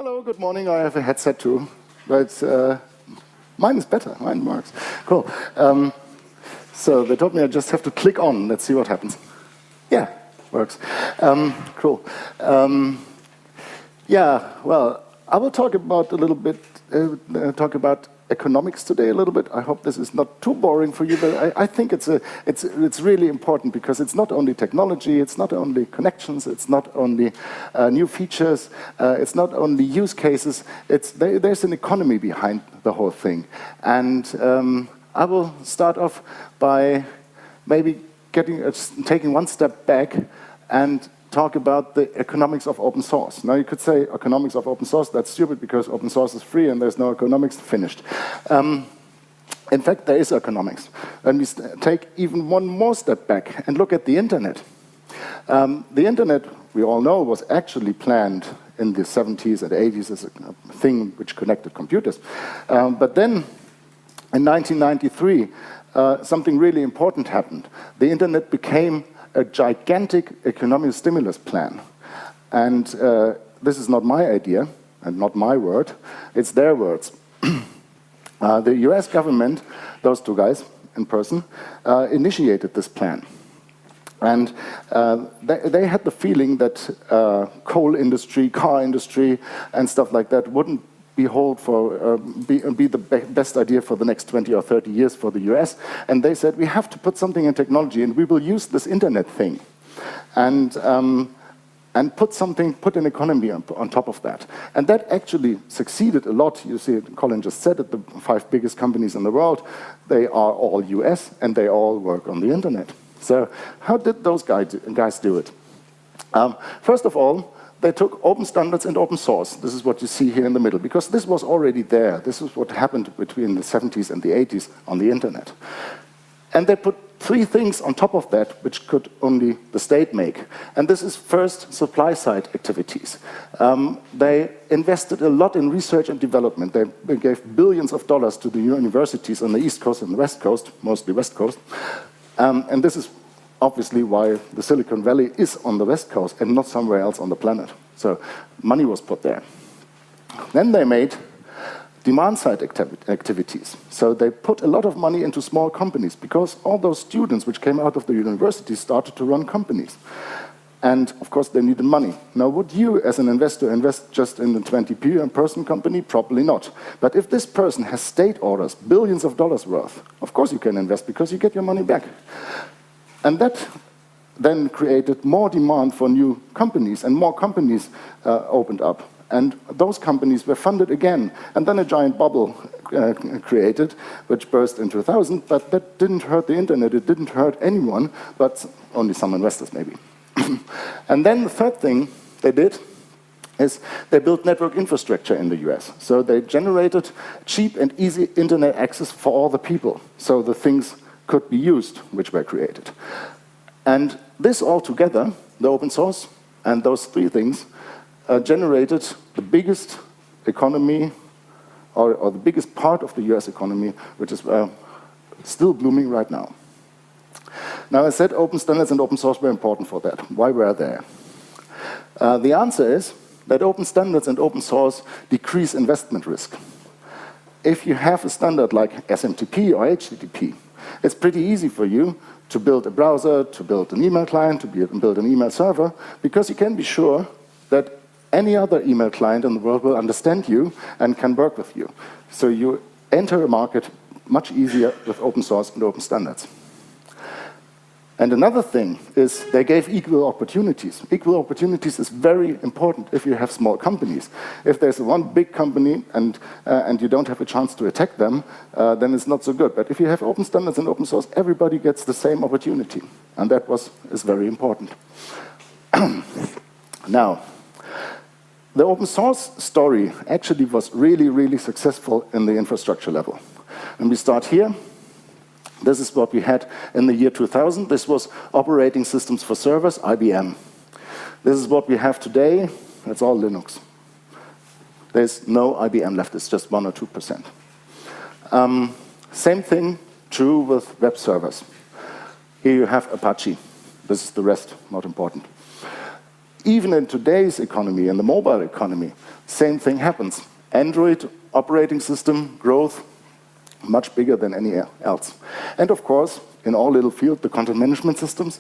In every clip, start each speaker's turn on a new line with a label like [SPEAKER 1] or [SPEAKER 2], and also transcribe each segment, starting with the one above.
[SPEAKER 1] Hello, good morning. I have a headset too, but mine is better. Mine works. Cool. So they told me I just have to click on. Let's see what happens. Yeah, works. Cool. Yeah, well, I will talk about a little bit, talk about economics today a little bit. I hope this is not too boring for you, but I think it's really important because it's not only technology, it's not only connections, it's not only new features, it's not only use cases, there's an economy behind the whole thing. And I will start off by maybe taking one step back and talk about the economics of open source. Now you could say economics of open source, that's stupid because open source is free and there's no economics, finished. In fact, there is economics. And we take even one more step back and look at the internet. The internet, we all know, was actually planned in the 70s and 80s as a thing which connected computers. But then in 1993, something really important happened. The internet became a gigantic economic stimulus plan. And this is not my idea, and not my word, it's their words. The US government, those two guys in person, initiated this plan. And they had the feeling that coal industry, car industry, and stuff like that wouldn't be the best idea for the next 20 or 30 years for the US. And they said, we have to put something in technology, and we will use this internet thing. And put an economy on top of that. And that actually succeeded a lot. You see, Colin just said it, the 5 biggest companies in the world, they are all US, and they all work on the internet. So how did those guys do it? First of all, they took open standards and open source. This is what you see here in the middle, because this was already there. This is what happened between the 70s and the 80s on the internet. And they put 3 things on top of that, which could only the state make. And this is first, supply-side activities. They invested a lot in research and development. They gave billions of dollars to the universities on the East Coast and the West Coast, mostly West Coast. And this is obviously why the Silicon Valley is on the West Coast and not somewhere else on the planet. So money was put there. Then they made demand-side activities. So they put a lot of money into small companies because all those students which came out of the university started to run companies. And of course they needed money. Now would you as an investor invest just in a 20-person company? Probably not. But if this person has state orders, billions of dollars worth, of course you can invest because you get your money back. And that then created more demand for new companies, and more companies opened up. And those companies were funded again. And then a giant bubble created, which burst in 2000, but that didn't hurt the internet, it didn't hurt anyone, but only some investors maybe. And then the third thing they did is they built network infrastructure in the US. So they generated cheap and easy internet access for all the people. So the things could be used, which were created. And this all together, the open source and those 3 things, generated the biggest economy, or the biggest part of the US economy, which is still blooming right now. Now, I said open standards and open source were important for that. Why were they? The answer is that open standards and open source decrease investment risk. If you have a standard like SMTP or HTTP, it's pretty easy for you to build a browser, to build an email client, to build an email server, because you can be sure that any other email client in the world will understand you and can work with you. So you enter a market much easier with open source and open standards. And another thing is they gave equal opportunities. Equal opportunities is very important if you have small companies. If there's one big company and you don't have a chance to attack them, then it's not so good. But if you have open standards and open source, everybody gets the same opportunity. And that is very important. Now, the open source story actually was really, really successful in the infrastructure level. And we start here. This is what we had in the year 2000. This was operating systems for servers, IBM. This is what we have today. It's all Linux. There's no IBM left. It's just 1 or 2%. Same thing true with web servers. Here you have Apache. This is the rest, not important. even in today's economy, in the mobile economy, same thing happens. Android operating system growth, much bigger than any else. And of course, in our little field, the content management systems,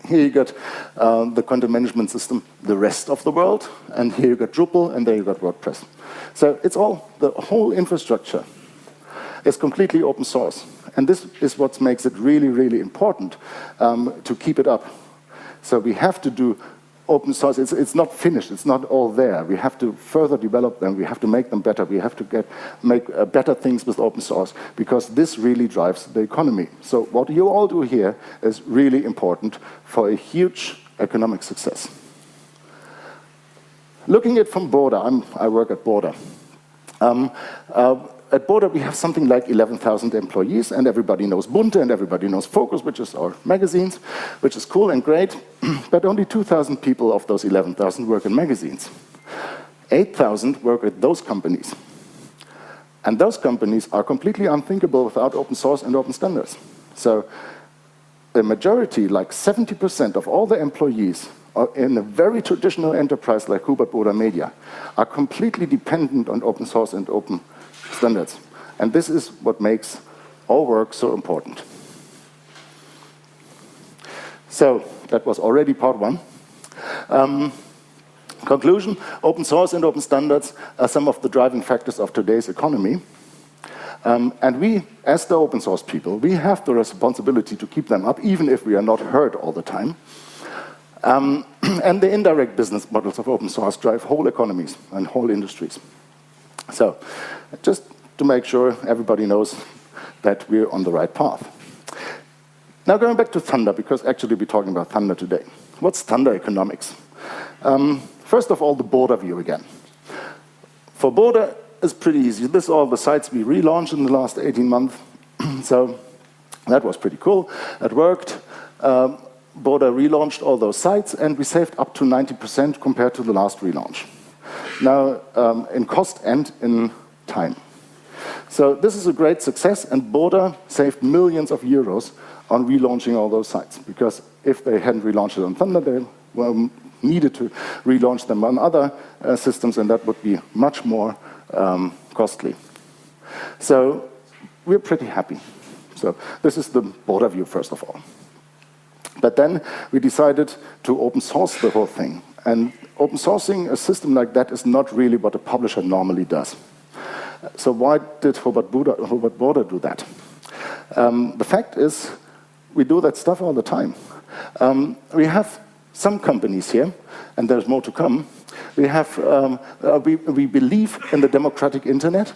[SPEAKER 1] here you got the content management system, the rest of the world, and here you got Drupal, and there you got WordPress. So it's all, the whole infrastructure is completely open source. And this is what makes it really, really important to keep it up. So we have to do open source. It's not finished. It's not all there. We have to further develop them. We have to make them better. We have to make better things with open source, because this really drives the economy. So what you all do here is really important for a huge economic success. Looking at from Burda, I work at Burda. At Burda, we have something like 11,000 employees, and everybody knows Bunte, and everybody knows Focus, which is our magazines, which is cool and great, but only 2,000 people of those 11,000 work in magazines. 8,000 work at those companies. And those companies are completely unthinkable without open source and open standards. So a majority, like 70% of all the employees in a very traditional enterprise like Hubert Burda Media, are completely dependent on open source and open standards. And this is what makes our work so important. So that was already part one. Conclusion, open source and open standards are some of the driving factors of today's economy. And we, as the open source people, we have the responsibility to keep them up, even if we are not heard all the time. And the indirect business models of open source drive whole economies and whole industries. So, just to make sure everybody knows that we're on the right path. Now going back to Thunder, because actually we're talking about Thunder today. What's Thunder economics? First of all, the Burda view again. For Burda, it's pretty easy. This are all the sites we relaunched in the last 18 months. So that was pretty cool. It worked. Burda relaunched all those sites, and we saved up to 90% compared to the last relaunch. Now, in cost and in time. So this is a great success, and Burda saved millions of euros on relaunching all those sites, because if they hadn't relaunched it on Thunder, they needed to relaunch them on other systems, and that would be much more costly. So we're pretty happy. So this is the Burda view, first of all. But then we decided to open source the whole thing. And open sourcing a system like that is not really what a publisher normally does. So why did Hubert Burda do that? The fact is, we do that stuff all the time. We have some companies here, and there's more to come. We believe in the democratic internet,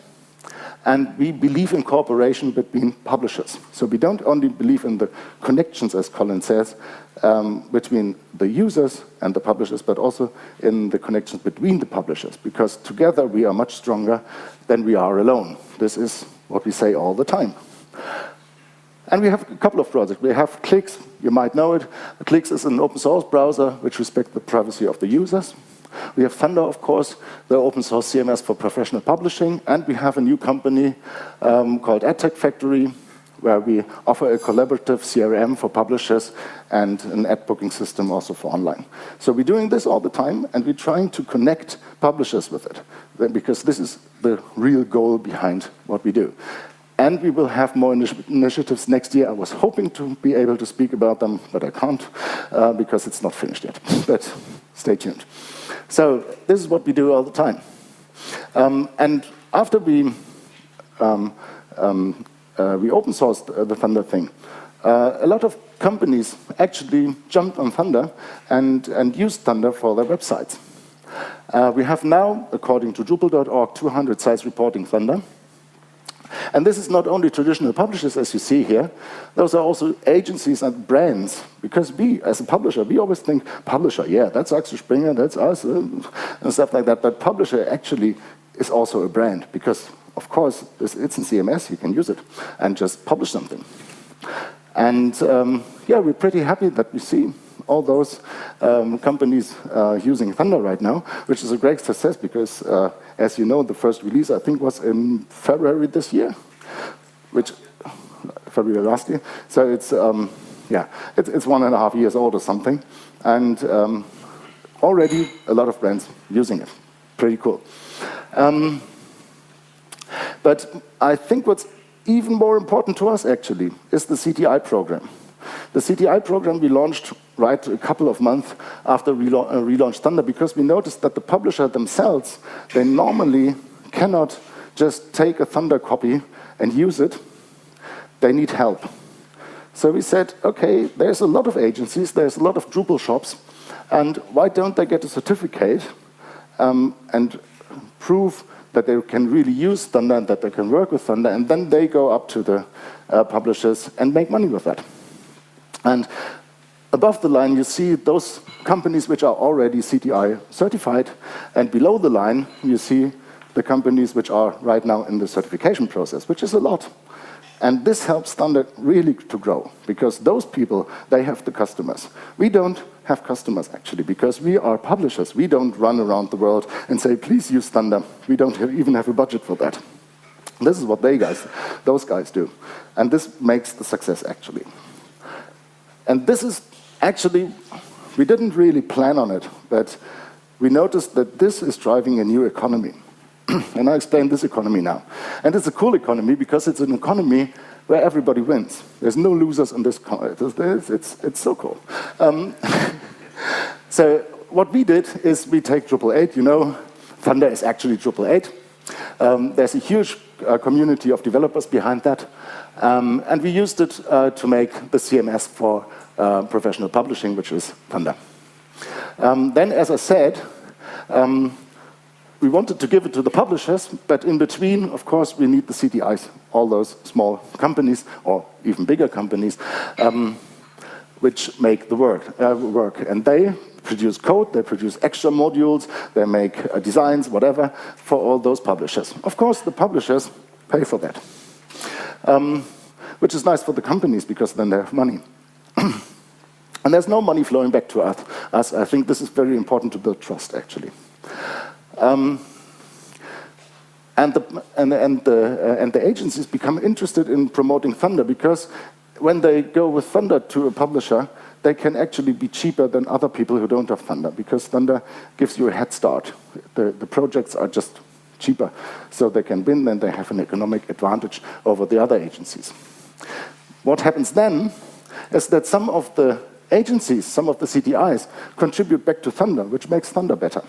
[SPEAKER 1] and we believe in cooperation between publishers. So we don't only believe in the connections, as Colin says, between the users and the publishers, but also in the connections between the publishers, because together we are much stronger than we are alone. This is what we say all the time. And we have a couple of projects. We have Clicks, you might know it. Clicks is an open source browser which respects the privacy of the users. We have Thunder, of course, the open source CMS for professional publishing, and we have a new company called AdTech Factory, where we offer a collaborative CRM for publishers and an ad booking system also for online. So we're doing this all the time, and we're trying to connect publishers with it, because this is the real goal behind what we do. And we will have more initiatives next year. I was hoping to be able to speak about them, but I can't, because it's not finished yet. But stay tuned. So this is what we do all the time. And after we open sourced the Thunder thing, a lot of companies actually jumped on Thunder and used Thunder for their websites. We have now, according to Drupal.org, 200 sites reporting Thunder. And this is not only traditional publishers, as you see here. Those are also agencies and brands. Because we, as a publisher, we always think, publisher, yeah, that's Axel Springer, that's us, and stuff like that. But publisher actually is also a brand. Because, of course, it's in CMS, you can use it, and just publish something. And, yeah, we're pretty happy that we see all those companies using Thunder right now, which is a great success because, as you know, the first release, I think, was in February this year, February last year. So it's, yeah, it's 1.5 years old or something. And already a lot of brands using it. Pretty cool. But I think what's even more important to us, actually, is the CTI program. The CTI program we launched right a couple of months after we relaunched Thunder, because we noticed that the publisher themselves, they normally cannot just take a Thunder copy and use it. They need help. So we said, okay, there's a lot of agencies, there's a lot of Drupal shops, and why don't they get a certificate and prove that they can really use Thunder and that they can work with Thunder, and then they go up to the publishers and make money with that. And above the line, you see those companies which are already CTI certified, and below the line, you see the companies which are right now in the certification process, which is a lot. And this helps Thunder really to grow, because those people, they have the customers. We don't have customers, actually, because we are publishers. We don't run around the world and say, please use Thunder. We don't even have a budget for that. This is what those guys do. And this makes the success, actually. And this is actually, we didn't really plan on it, but we noticed that this is driving a new economy. And I'll explain this economy now. And it's a cool economy because it's an economy where everybody wins. There's no losers in this. It's so cool. So what we did is we take Drupal 8. You know, Thunder is actually Drupal 8. There's a huge community of developers behind that. And we used it to make the CMS for professional publishing, which is Thunder. Then, as I said, we wanted to give it to the publishers, but in between, of course, we need the CTIs, all those small companies, or even bigger companies, which make the work. And they produce code, they produce extra modules, they make designs, whatever, for all those publishers. Of course, the publishers pay for that, which is nice for the companies, because then they have money. And there's no money flowing back to us. I think this is very important to build trust, actually. And the agencies become interested in promoting Thunder, because when they go with Thunder to a publisher, they can actually be cheaper than other people who don't have Thunder, because Thunder gives you a head start. The projects are just cheaper, so they can win, and they have an economic advantage over the other agencies. What happens then is that some of the agencies, some of the CTIs, contribute back to Thunder, which makes Thunder better.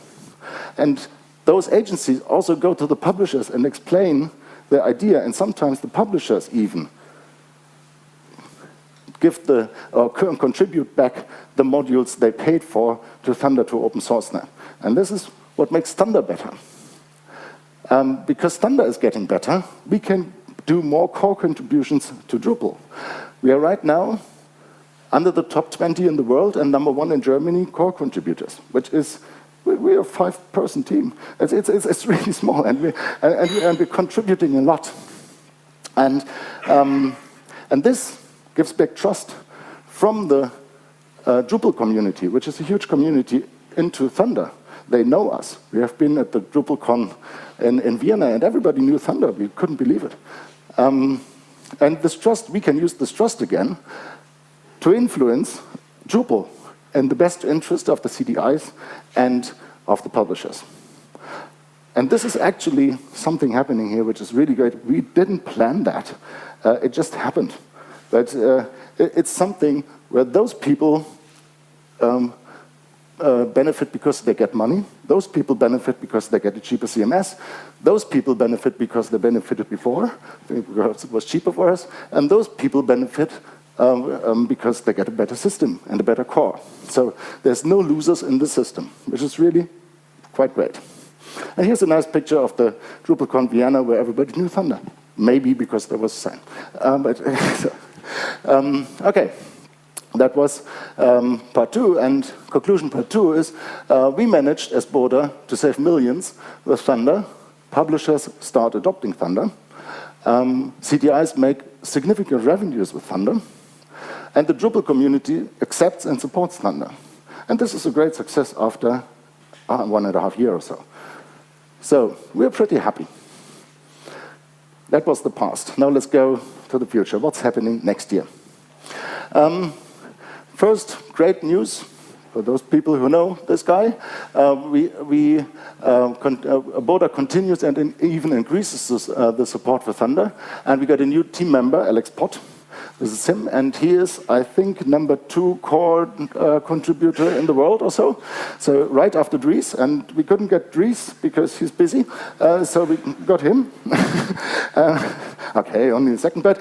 [SPEAKER 1] And those agencies also go to the publishers and explain their idea, and sometimes the publishers even give contribute back the modules they paid for to Thunder, to open source now. And this is what makes Thunder better. Because Thunder is getting better, we can do more core contributions to Drupal. We are right now under the top 20 in the world and #1 in Germany core contributors, which is, we're a 5-person team. It's really small, and we're contributing a lot. And this gives back trust from the Drupal community, which is a huge community, into Thunder. They know us. We have been at the DrupalCon in Vienna, and everybody knew Thunder. We couldn't believe it. And this trust, we can use this trust again to influence Drupal in the best interest of the CTIs and of the publishers. And this is actually something happening here which is really great. We didn't plan that. It just happened. But it's something where those people benefit because they get money. Those people benefit because they get a cheaper CMS. Those people benefit because they benefited before, because it was cheaper for us. And those people benefit because they get a better system and a better core. So there's no losers in the system, which is really quite great. And here's a nice picture of the DrupalCon Vienna, where everybody knew Thunder. Maybe because there was a sign. Okay. That was part 2, and conclusion part 2 is we managed, as Burda, to save millions with Thunder. Publishers start adopting Thunder. CTIs make significant revenues with Thunder. And the Drupal community accepts and supports Thunder. And this is a great success after 1.5 years or so. So we're pretty happy. That was the past. Now let's go to the future. What's happening next year? First, great news. For those people who know this guy, Burda continues and even increases the support for Thunder. And we got a new team member, Alex Pott. This is him, and he is, I think, #2 core contributor in the world or so. So right after Dries, and we couldn't get Dries because he's busy, so we got him. Okay, only the second, but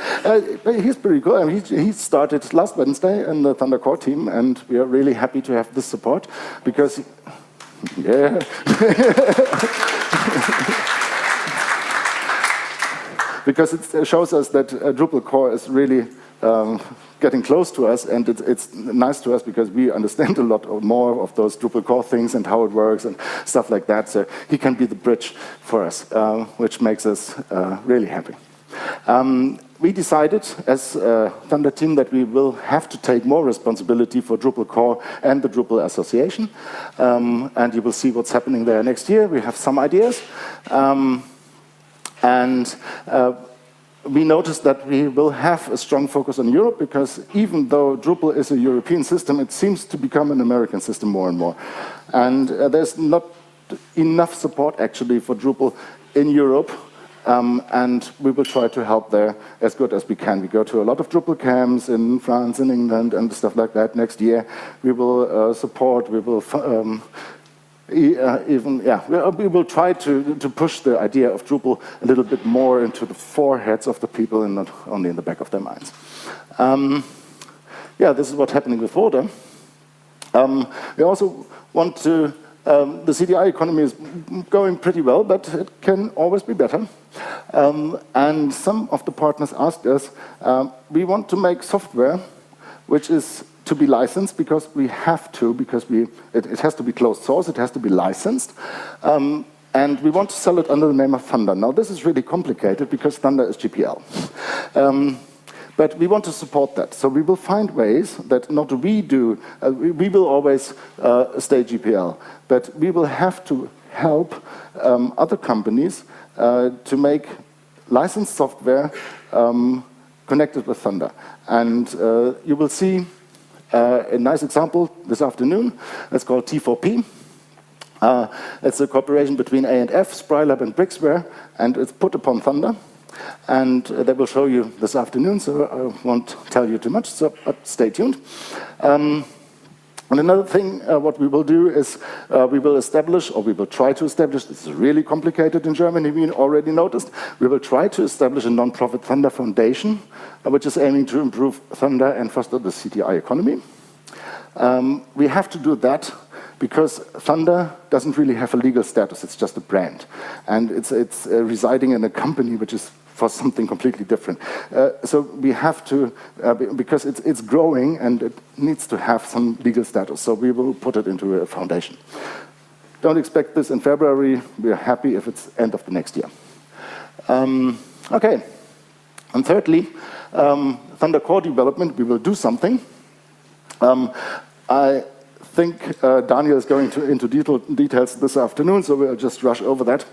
[SPEAKER 1] he's pretty cool. I mean, he started last Wednesday in the Thunder core team, and we are really happy to have this support because, yeah. Because it shows us that Drupal core is really getting close to us, and it's nice to us because we understand a lot more of those Drupal core things and how it works and stuff like that. So he can be the bridge for us, which makes us really happy. We decided as a Thunder team that we will have to take more responsibility for Drupal core and the Drupal association, and you will see what's happening there next year. We have some ideas. We noticed that we will have a strong focus on Europe because even though Drupal is a European system, it seems to become an American system more and more. And there's not enough support actually for Drupal in Europe, and we will try to help there as good as we can. We go to a lot of Drupal camps in France and England and stuff like that next year. We will support, we will we will try to push the idea of Drupal a little bit more into the foreheads of the people and not only in the back of their minds. This is what's happening with Burda. We also want to, the CDI economy is going pretty well, but it can always be better. And some of the partners asked us, we want to make software which is to be licensed because we have to, because it has to be closed source, it has to be licensed, and we want to sell it under the name of Thunder. Now this is really complicated because Thunder is GPL. But we want to support that, so we will find ways that not we do, we will always stay GPL, but we will have to help other companies to make licensed software connected with Thunder. And you will see a nice example this afternoon. It's called T4P. It's a cooperation between A&F, Sprylab, and Brixware, and it's put upon Thunder. And they will show you this afternoon, so I won't tell you too much, but stay tuned. And another thing, what we will do is we will establish, or we will try to establish, this is really complicated in Germany, we already noticed, we will try to establish a non-profit Thunder Foundation, which is aiming to improve Thunder and foster the CDI economy. We have to do that because Thunder doesn't really have a legal status, it's just a brand. And it's residing in a company which is for something completely different. So we have to, because it's growing and it needs to have some legal status, so we will put it into a foundation. Don't expect this in February, we are happy if it's end of the next year. Okay, and thirdly, Thunder core development, we will do something. I think Daniel is going into details this afternoon, so we'll just rush over that.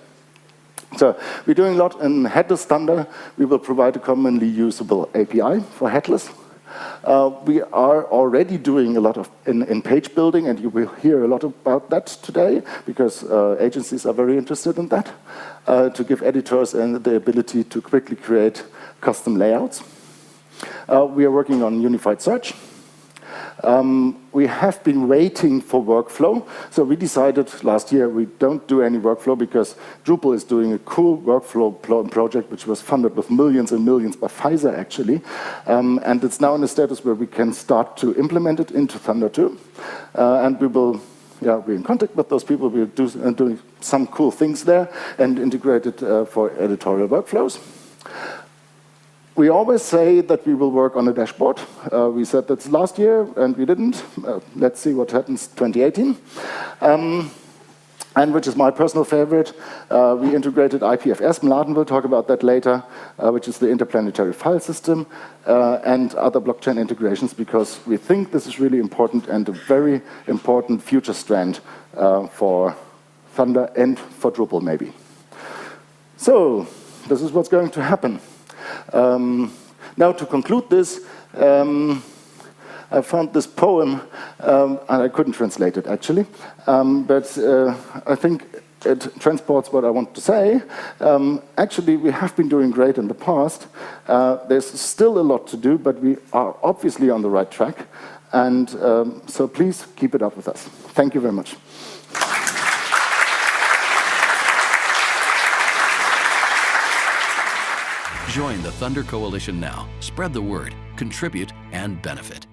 [SPEAKER 1] So we're doing a lot in headless Thunder. We will provide a commonly usable API for headless. We are already doing a lot of in page building, and you will hear a lot about that today because agencies are very interested in that, to give editors the ability to quickly create custom layouts. We are working on unified search. We have been waiting for workflow. So we decided last year we don't do any workflow because Drupal is doing a cool workflow project which was funded with millions and millions by Pfizer actually. And it's now in a status where we can start to implement it into Thunder too. And we will, we're in contact with those people. We're doing some cool things there and integrate it for editorial workflows. We always say that we will work on a dashboard. We said that's last year, and we didn't. Let's see what happens 2018. And which is my personal favorite, we integrated IPFS. Mladen will talk about that later, which is the interplanetary file system, and other blockchain integrations, because we think this is really important and a very important future strand for Thunder and for Drupal, maybe. So, this is what's going to happen. Now, to conclude this, I found this poem, and I couldn't translate it actually, but I think it transports what I want to say. Actually, we have been doing great in the past. There's still a lot to do, but we are obviously on the right track. And so please keep it up with us. Thank you very much.
[SPEAKER 2] Join the Thunder Coalition now. Spread the word, contribute, and benefit.